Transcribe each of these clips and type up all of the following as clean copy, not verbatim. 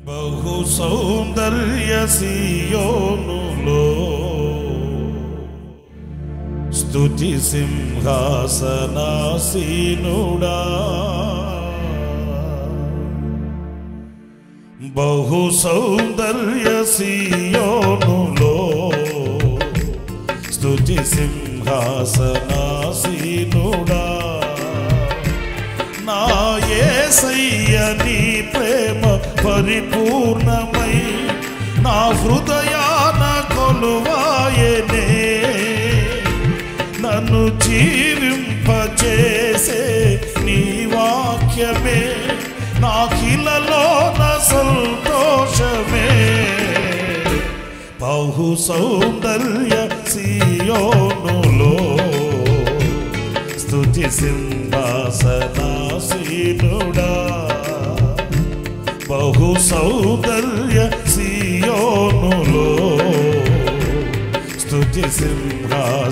బహు సౌందర్య సియోనులో స్తుతి సింహాసనాసీనుడా, బహు సౌందర్య సియోనులో స్తుతి సింహాసనాసీనుడా, నా యేసయ్య నీ ప్రేమ పరిపూర్ణమై నా హృదయాన కొలువాయనే, నన్ను జీవింపచేసే నీ వాక్యమే నాకిలలోన సంతోషమే. బహు సౌందర్య సియోనులో స్తుతి సింహాసనాసీనుడా, బహు సౌందర్య సియోనులో స్తుతి సింహాసనాసీనుడా.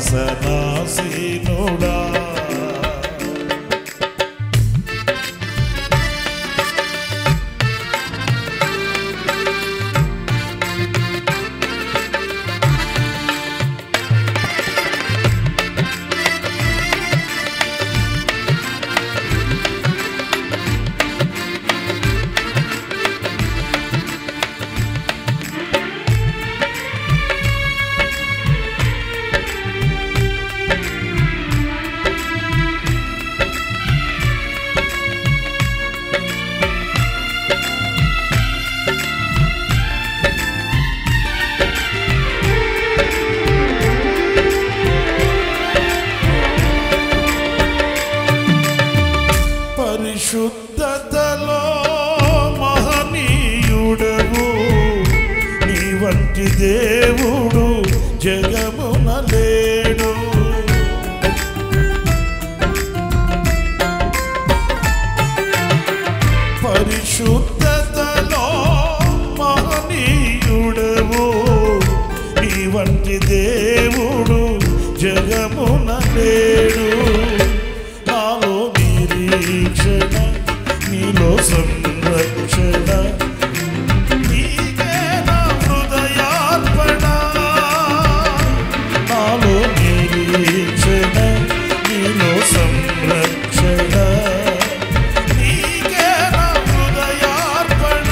పరిశుద్ధతలో మహనీయుడవు, నీ వంటి దేవుడు జగమున లేడు. పరిశుద్ధతలో మహనీయుడవు, నీ వంటి దేవుడు జగమున లేడు. నాలో నిరీక్షణ, నీలో సంరక్షణ, నీకే నా హృదయార్పణ. నాలో నిరీక్షణ, నీలో సంరక్షణ, నీకే నా హృదయార్పణ.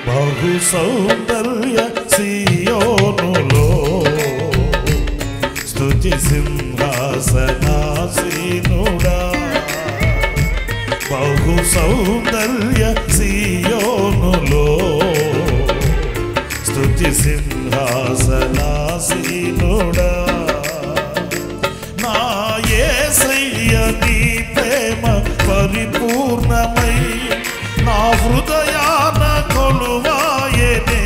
బహు సౌందర్య సియోనులో స్తుతి సింహాసనాసీనుడా, బహు సౌందర్య సియోనులో స్తుతి సింహాసనాసీనుడా, నా యేసయ్య నీ ప్రేమ పరిపూర్ణమై నా హృదయాన కొలువాయనే,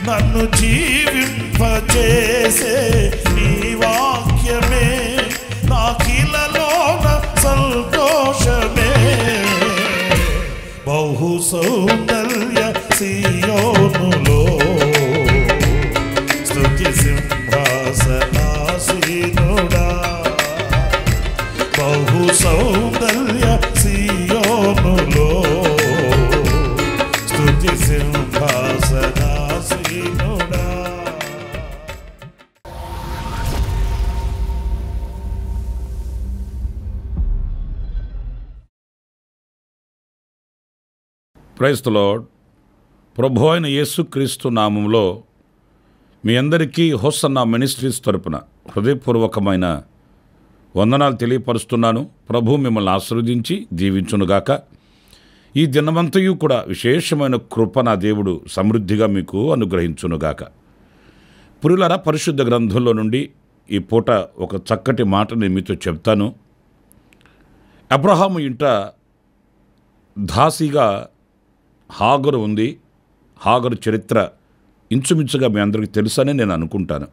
నన్ను జీవింపచేసే నీ వాక్యమే నాకిలలోన సంతోషమే. బహు సౌందర్య సియోనులో స్తుతి సింహాసనాసీనుడా, బహు సౌందర్య సియోనులో స్తుతి సింహాసనాసీనుడా. Praise the Lord. ప్రభు అయిన యేసుక్రీస్తు నామంలో మీ అందరికీ హోసన్నా మినిస్ట్రీస్ తరపున హృదయపూర్వకమైన వందనాలు తెలియపరుస్తున్నాను. ప్రభు మిమ్మల్ని ఆశీర్వదించి దీవించునుగాక. ఈ దినమంతయు కూడా విశేషమైన కృప నా దేవుడు సమృద్ధిగా మీకు అనుగ్రహించునుగాక. ప్రియులారా, పరిశుద్ధ గ్రంథంలో నుండి ఈ పూట ఒక చక్కటి మాట నేను మీతో చెప్తాను. అబ్రహాము ఇంట దాసిగా హాగరు ఉంది. హాగరు చరిత్ర ఇంచుమించుగా మీ అందరికీ తెలుసని నేను అనుకుంటాను.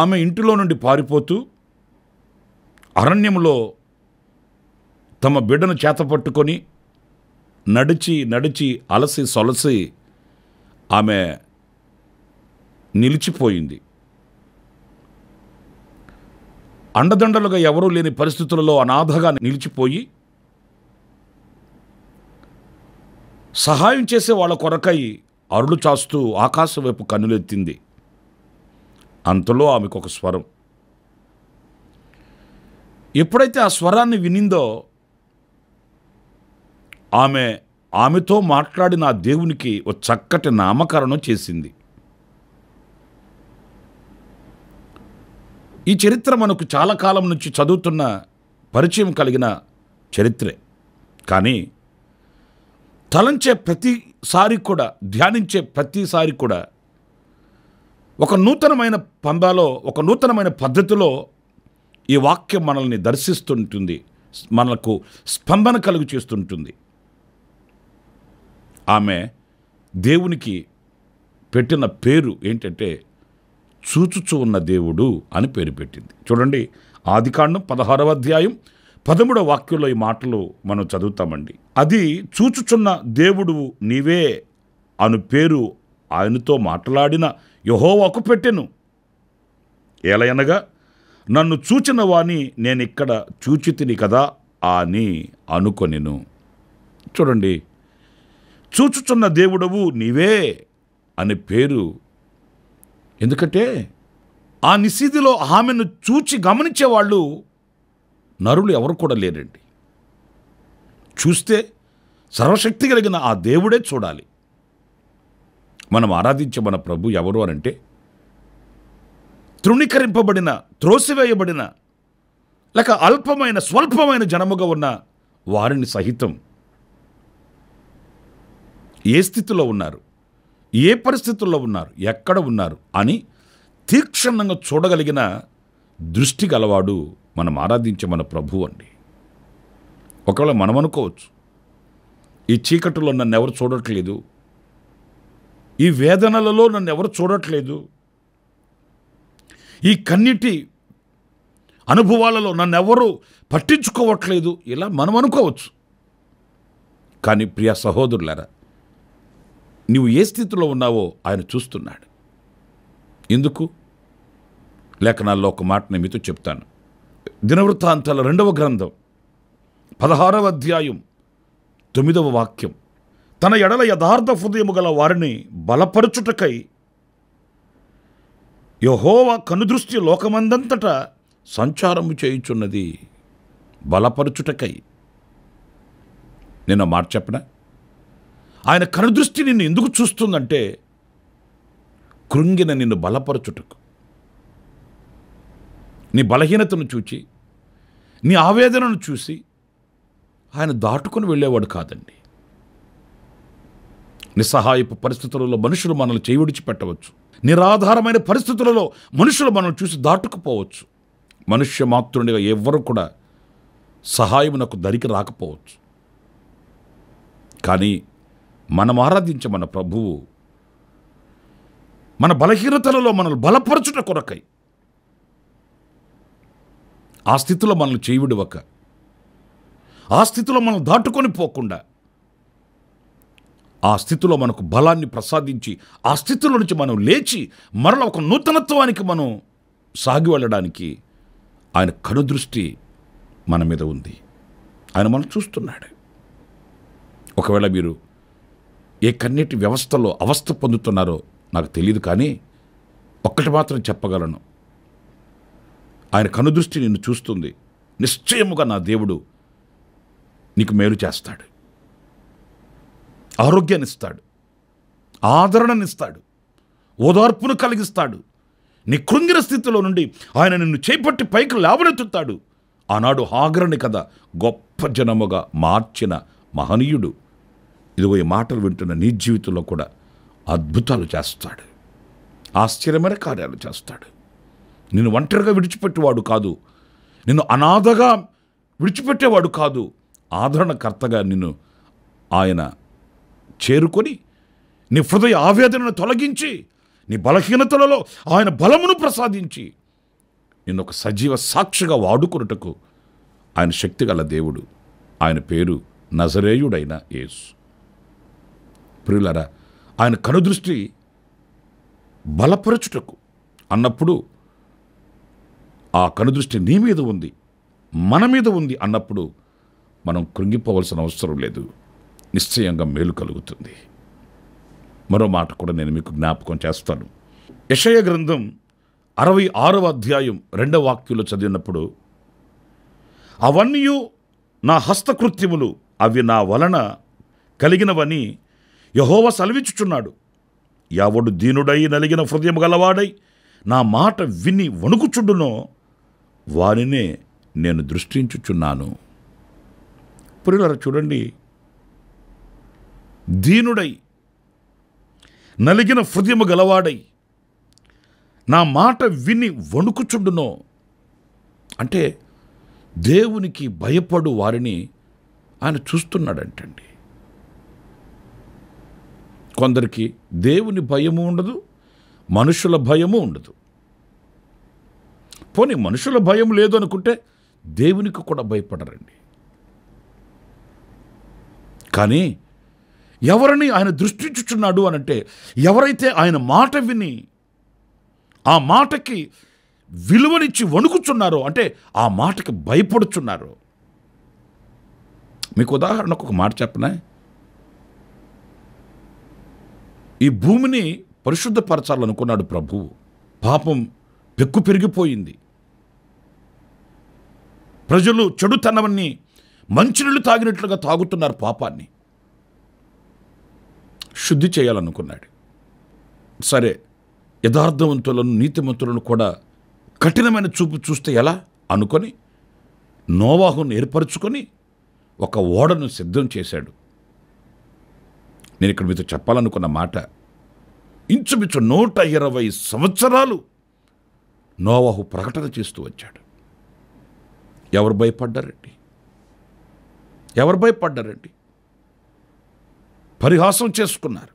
ఆమె ఇంటిలో నుండి పారిపోతూ అరణ్యంలో తమ బిడ్డను చేతపట్టుకొని నడిచి నడిచి అలసి సొలసి ఆమె నిలిచిపోయింది. అండదండలుగా ఎవరూ లేని పరిస్థితులలో అనాథగా నిలిచిపోయి సహాయం చేసే వాళ్ళ కొరకై అరులు చాస్తూ ఆకాశం వైపు కన్నులెత్తింది. అంతలో ఆమెకు ఒక స్వరం. ఎప్పుడైతే ఆ స్వరాన్ని వినిందో ఆమెతో మాట్లాడిన ఆ దేవునికి ఒక చక్కటి నామకరణం చేసింది. ఈ చరిత్ర మనకు చాలా కాలం నుంచి చదువుతున్న పరిచయం కలిగిన చరిత్రే. కానీ తలంచే ప్రతిసారి కూడా, ధ్యానించే ప్రతిసారి కూడా ఒక నూతనమైన పందాలో, ఒక నూతనమైన పద్ధతిలో ఈ వాక్యం మనల్ని దర్శిస్తుంటుంది, మనకు స్పందన కలుగు చేస్తుంటుంది. ఆమె దేవునికి పెట్టిన పేరు ఏంటంటే చూచుచు ఉన్న దేవుడు అని పేరు పెట్టింది. చూడండి, ఆదికాండం 16వ అధ్యాయం 13వ వాక్యంలో ఈ మాటలు మనం చదువుతామండి. అది చూచుచున్న దేవుడు నీవే అను పేరు ఆయనతో మాట్లాడిన యెహోవాకు పెట్టెను. ఏలయనగా నన్ను చూచిన వాని నేనిక్కడ చూచితిని కదా అని అనుకొనెను. చూడండి, చూచుచున్న దేవుడవు నీవే అనే పేరు. ఎందుకంటే ఆ నిశీధిలో ఆమెను చూచి గమనించేవాళ్ళు నరులు ఎవరు కూడా లేరండి. చూస్తే సర్వశక్తి కలిగిన ఆ దేవుడే చూడాలి. మనం ఆరాధించే మన ప్రభు ఎవరు అనంటే తృణీకరింపబడిన, త్రోసివేయబడిన, లేక అల్పమైన, స్వల్పమైన జనముగా ఉన్న వారిని సహితం ఏ స్థితిలో ఉన్నారు, ఏ పరిస్థితుల్లో ఉన్నారు, ఎక్కడ ఉన్నారు అని తీక్షణంగా చూడగలిగిన దృష్టి గలవాడు మనం ఆరాధించే మన ప్రభువు అండి. ఒకవేళ మనం అనుకోవచ్చు, ఈ చీకటిలో నన్ను ఎవరు చూడట్లేదు, ఈ వేదనలలో నన్ను ఎవరు చూడట్లేదు, ఈ కన్నీటి అనుభవాలలో నన్ను ఎవరు పట్టించుకోవట్లేదు, ఇలా మనం అనుకోవచ్చు. కానీ ప్రియ సహోదరులారా, నీవు ఏ స్థితిలో ఉన్నావో ఆయన చూస్తున్నాడు. ఎందుకు? లేఖనాల్లో ఒక మాట నేను మీతో చెప్తాను. దినవృత్తాంతాల 2వ గ్రంథం 16వ అధ్యాయం 9వ వాక్యం. తన ఎడల యథార్థ హృదయము గల వారిని బలపరచుటకై యెహోవా కనుదృష్టి లోకమందంతటా సంచారము చేయుచున్నది. బలపరచుటకై. నేను మాట చెప్పనా? ఆయన కనుదృష్టి నిన్ను ఎందుకు చూస్తుందంటే కృంగిన నిన్ను బలపరచుటకు. నీ బలహీనతను చూచి, నీ ఆవేదనను చూసి ఆయన దాటుకొని వెళ్ళేవాడు కాదండి. నిస్సహాయపు పరిస్థితులలో మనుషులు మనల్ని చేయి విడిచిపెట్టవచ్చు. నిరాధారమైన పరిస్థితులలో మనుషులు మనల్ని చూసి దాటుకుపోవచ్చు. మనుష్య మాతృనిగా ఎవ్వరూ కూడా సహాయమునకు దరికి రాకపోవచ్చు. కానీ మనం ఆరాధించే మన ప్రభువు మన బలహీనతలలో మనల్ని బలపరచుట కొరకై ఆ స్థితిలో మనల్ని చేయి విడవక, ఆ స్థితిలో మనం దాటుకొని పోకుండా, ఆ స్థితిలో మనకు బలాన్ని ప్రసాదించి, ఆ స్థితిలో నుంచి మనం లేచి మరల ఒక నూతనత్వానికి మనం సాగి వెళ్ళడానికి ఆయన కనుదృష్టి మన మీద ఉంది. ఆయన మనం చూస్తున్నాడు. ఒకవేళ మీరు ఏ కన్నీటి వ్యవస్థలో అవస్థ పొందుతున్నారో నాకు తెలియదు, కానీ ఒక్కటి మాత్రం చెప్పగలను, ఆయన కనుదృష్టి నిన్ను చూస్తుంది. నిశ్చయముగా నా దేవుడు నీకు మేలు చేస్తాడు, ఆరోగ్యాన్ని ఇస్తాడు, ఆదరణనిస్తాడు, ఓదార్పును కలిగిస్తాడు. నీ కృంగిన స్థితిలో నుండి ఆయన నిన్ను చేపట్టి పైకి లేవనెత్తుతాడు. ఆనాడు హాగరుని కదా గొప్ప జనముగా మార్చిన మహనీయుడు. ఇదిగో ఈ మాటలు వింటున్న నీ జీవితంలో కూడా అద్భుతాలు చేస్తాడు, ఆశ్చర్యమైన కార్యాలు చేస్తాడు. నిన్ను ఒంటరిగా విడిచిపెట్టేవాడు కాదు, నిన్ను అనాథగా విడిచిపెట్టేవాడు కాదు. ఆదరణకర్తగా నిన్ను ఆయన చేరుకొని నీ హృదయ ఆవేదనను తొలగించి, నీ బలహీనతలలో ఆయన బలమును ప్రసాదించి నిన్ను ఒక సజీవ సాక్షిగా వాడుకొనుటకు ఆయన శక్తిగల దేవుడు. ఆయన పేరు నజరేయుడైన యేసు. ప్రియులారా, ఆయన కనుదృష్టి బలపరచుటకు అన్నప్పుడు ఆ కనుదృష్టి నీ మీద ఉంది, మన మీద ఉంది అన్నప్పుడు మనం కృంగిపోవలసిన అవసరం లేదు. నిశ్చయంగా మేలు కలుగుతుంది. మరో మాట కూడా నేను మీకు జ్ఞాపకం చేస్తాను. యెషయా గ్రంథం 66వ అధ్యాయం 2వ వాక్యంలో చదివినప్పుడు, అవన్నీ నా హస్తకృత్యములు, అవి నా వలన కలిగినవని యెహోవా సెలవిచ్చుచున్నాడు. ఎవడు దీనుడై నలిగిన హృదయం గలవాడై నా మాట విని వణుకుచుండునో వారినే నేను దృష్టించుచున్నాను. ప్రియులారా, చూడండి, దీనుడై నలిగిన హృదయము గలవాడై నా మాట విని వణుకుచుండునో అంటే దేవునికి భయపడు వారిని ఆయన చూస్తున్నాడంటండి. కొందరికి దేవుని భయము ఉండదు, మనుషుల భయము ఉండదు. పోనీ మనుషుల భయం లేదు అనుకుంటే దేవునికి కూడా భయపడరండి. కానీ ఎవరిని ఆయన దృష్టించుచున్నాడు అనంటే, ఎవరైతే ఆయన మాట విని ఆ మాటకి విలువనిచ్చి వణుకుచున్నారో, అంటే ఆ మాటకి భయపడుచున్నారో. మీకు ఉదాహరణకు ఒక మాట చెప్పనా? ఈ భూమిని పరిశుద్ధపరచాలనుకున్నాడు ప్రభువు. పాపం పెక్కు పెరిగిపోయింది. ప్రజలు చెడుతనవన్నీ మంచినీళ్ళు తాగినట్లుగా తాగుతున్నారు. పాపాన్ని శుద్ధి చేయాలనుకున్నాడు. సరే, యథార్థవంతులను నీతిమంతులను కూడా కఠినమైన చూపు చూస్తే ఎలా అనుకొని నోవాహును ఏర్పరచుకొని ఒక ఓడను సిద్ధం చేశాడు. నేను ఇక్కడ మీతో చెప్పాలనుకున్న మాట, ఇంచుమించు 120 సంవత్సరాలు నోవాహు ప్రకటన చేస్తూ వచ్చాడు. ఎవరు భయపడ్డారండి? ఎవరు భయపడ్డారండి? పరిహాసం చేసుకున్నారు.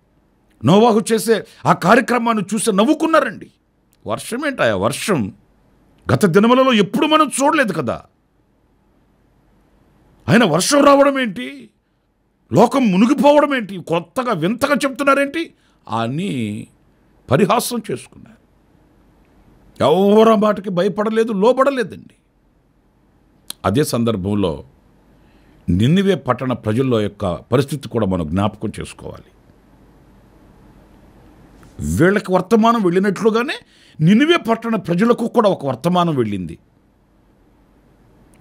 నోవాహు చేసే ఆ కార్యక్రమాన్ని చూసి నవ్వుకున్నారండి. వర్షం ఏంటి? ఆ వర్షం గత దినములలో ఎప్పుడు మనం చూడలేదు కదా. ఆయన వర్షం రావడం ఏంటి, లోకం మునిగిపోవడం ఏంటి, కొత్తగా వింతగా చెప్తున్నారేంటి అని పరిహాసం చేసుకున్నారు. ఎవరు ఆ మాటకి భయపడలేదు, లోబడలేదండి. అదే సందర్భంలో నినివే పట్టణ ప్రజల్లో యొక్క పరిస్థితి కూడా మనం జ్ఞాపకం చేసుకోవాలి. వీళ్ళకి వర్తమానం వెళ్ళినట్లుగానే నినివే పట్టణ ప్రజలకు కూడా ఒక వర్తమానం వెళ్ళింది.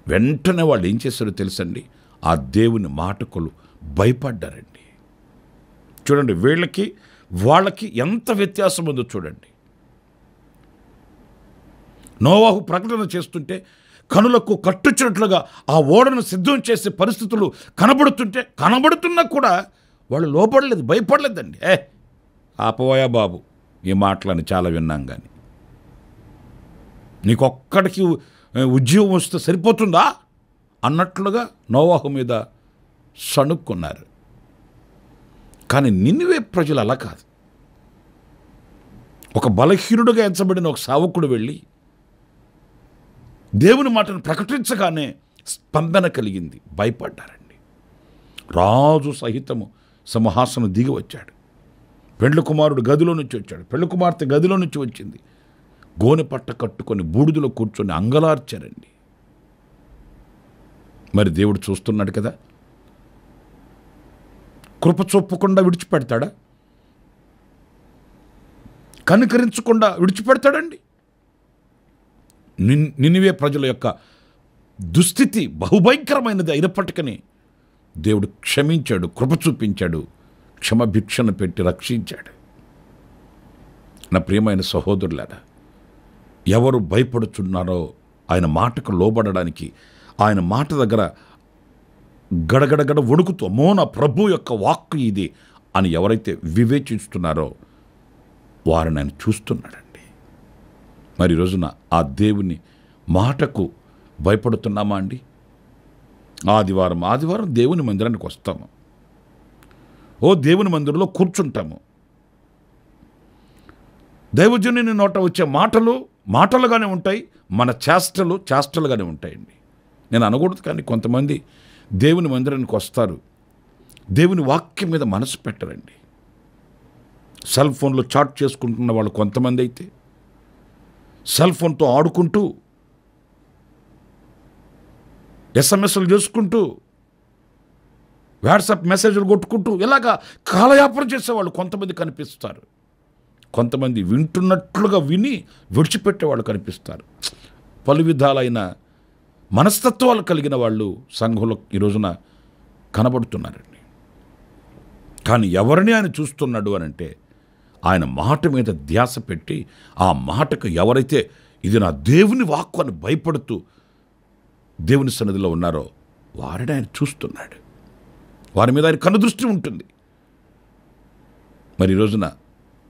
వెంటనే వాళ్ళు ఏం చేశారో తెలుసండి? ఆ దేవుని మాటకులు భయపడ్డారండి. చూడండి, వీళ్ళకి వాళ్ళకి ఎంత వ్యత్యాసం ఉందో చూడండి. నోవాహు ప్రకటన చేస్తుంటే కనులకు కట్టుచ్చినట్లుగా ఆ ఓడను సిద్ధం చేసే పరిస్థితులు కనబడుతున్నా కూడా వాళ్ళు లోపడలేదు, భయపడలేదండి. ఆపవోయా బాబు, ఈ మాటలని చాలా విన్నాం, కానీ నీకొక్కడికి ఉద్యోగం వస్తే సరిపోతుందా అన్నట్లుగా నోవాహు మీద సణుక్కున్నారు. కానీ నినివే ప్రజలు అలా కాదు. ఒక బలహీనుడుగా ఎంచబడిన ఒక సేవకుడు వెళ్ళి దేవుని మాటను ప్రకటించగానే స్పందన కలిగింది. భయపడ్డారండి. రాజు సహితము సింహాసనం దిగి వచ్చాడు. పెండ్లి కుమారుడు గదిలో నుంచి వచ్చాడు. పెళ్లి కుమార్తె గదిలో నుంచి వచ్చింది. గోనె పట్ట కట్టుకొని బూడిదలో కూర్చొని అంగలార్చారండి. మరి దేవుడు చూస్తున్నాడు కదా, కృప చూపకుండా విడిచిపెడతాడా? కనికరించకుండా విడిచిపెడతాడండి? నినివే ప్రజల యొక్క దుస్థితి బహుభయంకరమైనది అయినప్పటికీ దేవుడు క్షమించాడు, కృప చూపించాడు, క్షమభిక్షను పెట్టి రక్షించాడు. నా ప్రియమైన సహోదరులారా, ఎవరు భయపడుచున్నారో ఆయన మాటకు లోబడడానికి, ఆయన మాట దగ్గర గడగడగడ వణుకుతూ అమ్మో నా ప్రభు యొక్క వాక్కు ఇది అని ఎవరైతే వివేచిస్తున్నారో వారిని ఆయన చూస్తున్నాడండి. మరి ఈరోజున ఆ దేవుని మాటకు భయపడుతున్నామా అండి? ఆదివారం దేవుని మందిరానికి వస్తాము. దేవుని మందిరంలో కూర్చుంటాము. దైవజనుని నోట వచ్చే మాటలు మాటలుగానే ఉంటాయి, మన చేష్టలు చేష్టలుగానే ఉంటాయండి. నేను అనకూడదు, కానీ కొంతమంది దేవుని మందిరానికి వస్తారు, దేవుని వాక్యం మీద మనసు పెట్టరండి. సెల్ ఫోన్లో చాట్ చేసుకుంటున్న వాళ్ళు కొంతమంది అయితే సెల్ ఫోన్తో ఆడుకుంటూ ఎస్ఎంఎస్లు చేసుకుంటూ వాట్సాప్ మెసేజ్లు కొట్టుకుంటూ ఇలాగా కాలయాపన చేసేవాళ్ళు కొంతమంది కనిపిస్తారు. కొంతమంది వింటున్నట్లుగా విని విడిచిపెట్టేవాళ్ళు కనిపిస్తారు. పలు విధాలైన మనస్తత్వాలు కలిగిన వాళ్ళు సంఘంలో ఈ రోజున కనబడుతున్నారండి. కానీ ఎవరిని ఆయన చూస్తున్నాడు అని అంటే ఆయన మాట మీద ధ్యాస పెట్టి ఆ మాటకు ఎవరైతే ఇది నా దేవుని వాక్కు అని భయపడుతూ దేవుని సన్నిధిలో ఉన్నారో వారిని ఆయన చూస్తున్నాడు. వారి మీద ఆయన కనుదృష్టి ఉంటుంది. మరి ఈ రోజున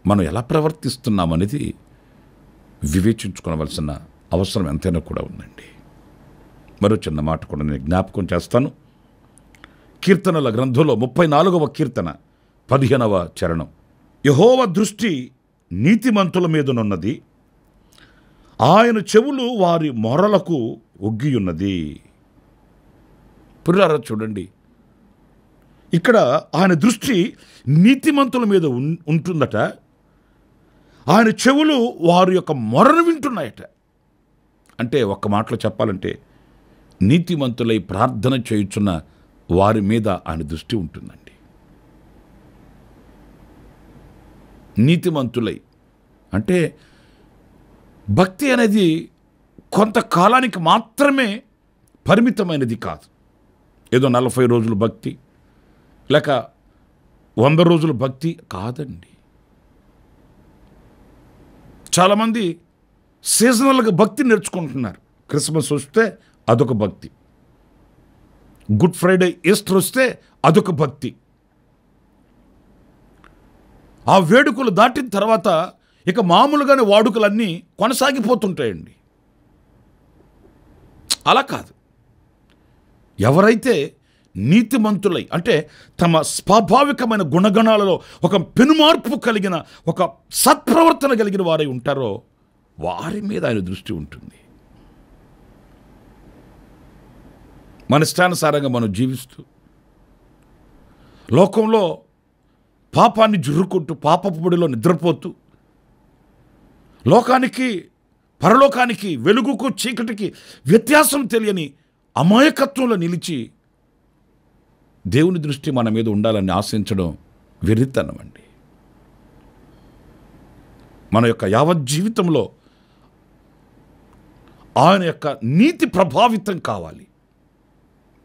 మనం ఎలా ప్రవర్తిస్తున్నామనేది వివేచించుకోవలసిన అవసరం ఎంతైనా కూడా ఉందండి. మరో చిన్న మాట కూడా నేను జ్ఞాపకం చేస్తాను. కీర్తనల గ్రంథంలో 34వ కీర్తన 15వ చరణం. యెహోవా దృష్టి నీతిమంతుల మీదనున్నది, ఆయన చెవులు వారి మొరలకు ఒగ్గియున్నది. పురారా చూడండి, ఇక్కడ ఆయన దృష్టి నీతిమంతుల మీద ఉంటుందట, ఆయన చెవులు వారి యొక్క మొరను వింటున్నాయట. అంటే ఒక్క మాటలో చెప్పాలంటే నీతిమంతులై ప్రార్థన చేయుచున్న వారి మీద ఆయన దృష్టి ఉంటుందండి. నీతిమంతులై అంటే భక్తి అనేది కొంతకాలానికి మాత్రమే పరిమితమైనది కాదు. ఏదో 40 రోజులు భక్తి లేక 100 రోజులు భక్తి కాదండి. చాలామంది సీజనల్గా భక్తి నేర్చుకుంటున్నారు. క్రిస్మస్ వస్తే అదొక భక్తి, గుడ్ ఫ్రైడే ఈస్టర్ వస్తే అదొక భక్తి. ఆ వేడుకలు దాటిన తర్వాత ఇక మామూలుగానే వాడుకలన్నీ కొనసాగిపోతుంటాయండి. అలా కాదు. ఎవరైతే నీతిమంతులై అంటే తమ స్వాభావికమైన గుణగణాలలో ఒక పెనుమార్పు కలిగిన ఒక సత్ప్రవర్తన కలిగిన వారై ఉంటారో వారి మీద ఆయన దృష్టి ఉంటుంది. మన ఇష్టానుసారంగా మనం జీవిస్తూ లోకంలో పాపాన్ని జుర్రుకుంటూ పాపపు పొడిలో నిద్రపోతూ లోకానికి పరలోకానికి వెలుగుకు చీకటికి వ్యత్యాసం తెలియని అమాయకత్వంలో నిలిచి దేవుని దృష్టి మన మీద ఉండాలని ఆశించడం వెర్రితనం అండి. మన యొక్క యావత్ జీవితంలో ఆయన యొక్క నీతి ప్రభావితం కావాలి.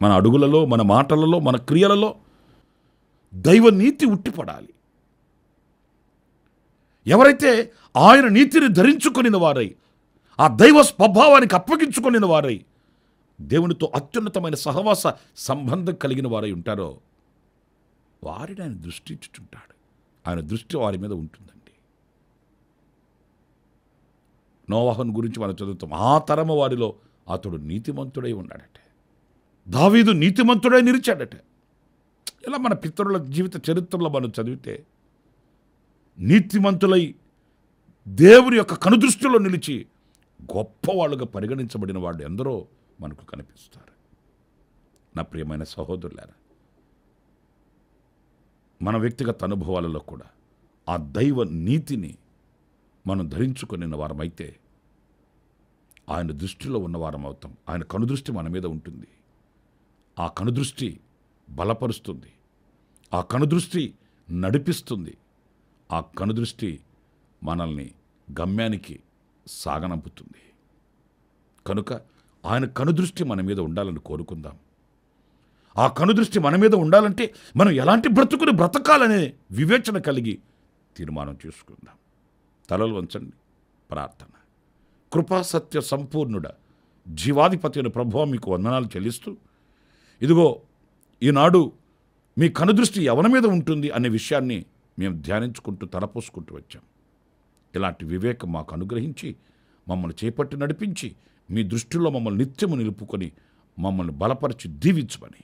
మన అడుగులలో, మన మాటలలో, మన క్రియలలో దైవ నీతి ఉట్టిపడాలి. ఎవరైతే ఆయన నీతిని ధరించుకొనిన వారై ఆ దైవ స్వభావానికి అప్పగించుకొనిన వారై దేవునితో అత్యున్నతమైన సహవాస సంబంధం కలిగిన వారై ఉంటారో వారిని ఆయన దృష్టి ఇచ్చుచుంటాడు. ఆయన దృష్టి వారి మీద ఉంటుందండి. నోవాహును గురించి మనం చదువుతాం. ఆ తరము వారిలో అతడు నీతిమంతుడై ఉన్నాడట. దావీదు నీతిమంతుడై నిలిచాడట. ఇలా మన పితరుల జీవిత చరిత్రలో మనం చదివితే నీతిమంతులై దేవుని యొక్క కనుదృష్టిలో నిలిచి గొప్పవాళ్ళుగా పరిగణించబడిన వాళ్ళు ఎందరో మనకు కనిపిస్తారు. నా ప్రియమైన సహోదరులారా, మన వ్యక్తిగత అనుభవాలలో కూడా ఆ దైవ నీతిని మనం ధరించుకుని వారమైతే ఆయన దృష్టిలో ఉన్నవారం అవుతాం. ఆయన కనుదృష్టి మన మీద ఉంటుంది. ఆ కనుదృష్టి బలపరుస్తుంది, ఆ కనుదృష్టి నడిపిస్తుంది, ఆ కనుదృష్టి మనల్ని గమ్యానికి సాగనంపుతుంది. కనుక ఆయన కనుదృష్టి మన మీద ఉండాలని కోరుకుందాం. ఆ కనుదృష్టి మన మీద ఉండాలంటే మనం ఎలాంటి బ్రతుకుని బ్రతకాలనే వివేచన కలిగి తీర్మానం చేసుకుందాం. తలలు వంచండి, ప్రార్థన. కృపా సత్య సంపూర్ణుడ జీవాధిపతి అయిన ప్రభువా మీకు వందనాలు చెల్లిస్తూ, ఇదిగో ఈనాడు మీ కనుదృష్టి ఎవరి మీద ఉంటుంది అనే విషయాన్ని మేము ధ్యానించుకుంటూ తలపోసుకుంటూ వచ్చాం. ఇలాంటి వివేకం మాకు అనుగ్రహించి మమ్మల్ని చేపట్టి నడిపించి మీ దృష్టిలో మమ్మల్ని నిత్యము నిలుపుకొని మమ్మల్ని బలపరిచి దీవించమని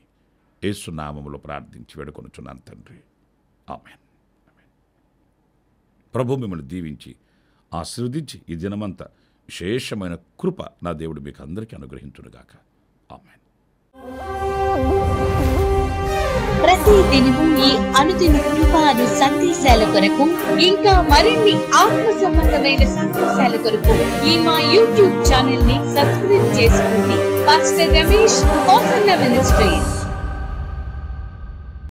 యేసు నామములో ప్రార్థించి వేడుకొనుచున్నాను తండ్రి. ఆమేన్. ప్రభు మిమ్మల్ని దీవించి ఆశీర్వదించి ఈ దినమంతా విశేషమైన కృప నా దేవుడు మీకు అందరికీ అనుగ్రహించునుగాక. ఆమేన్. ప్రతి దినము ఈ అనుదిన కృపాను సందేశాల కొరకు, ఇంకా మరిన్ని ఆత్మ సంబంధమైన సందేశాల కొరకు ఈ మా యూట్యూబ్ ఛానల్ ని సబ్స్క్రైబ్ చేసుకోండి. Pastor Ramesh hosanna ministries.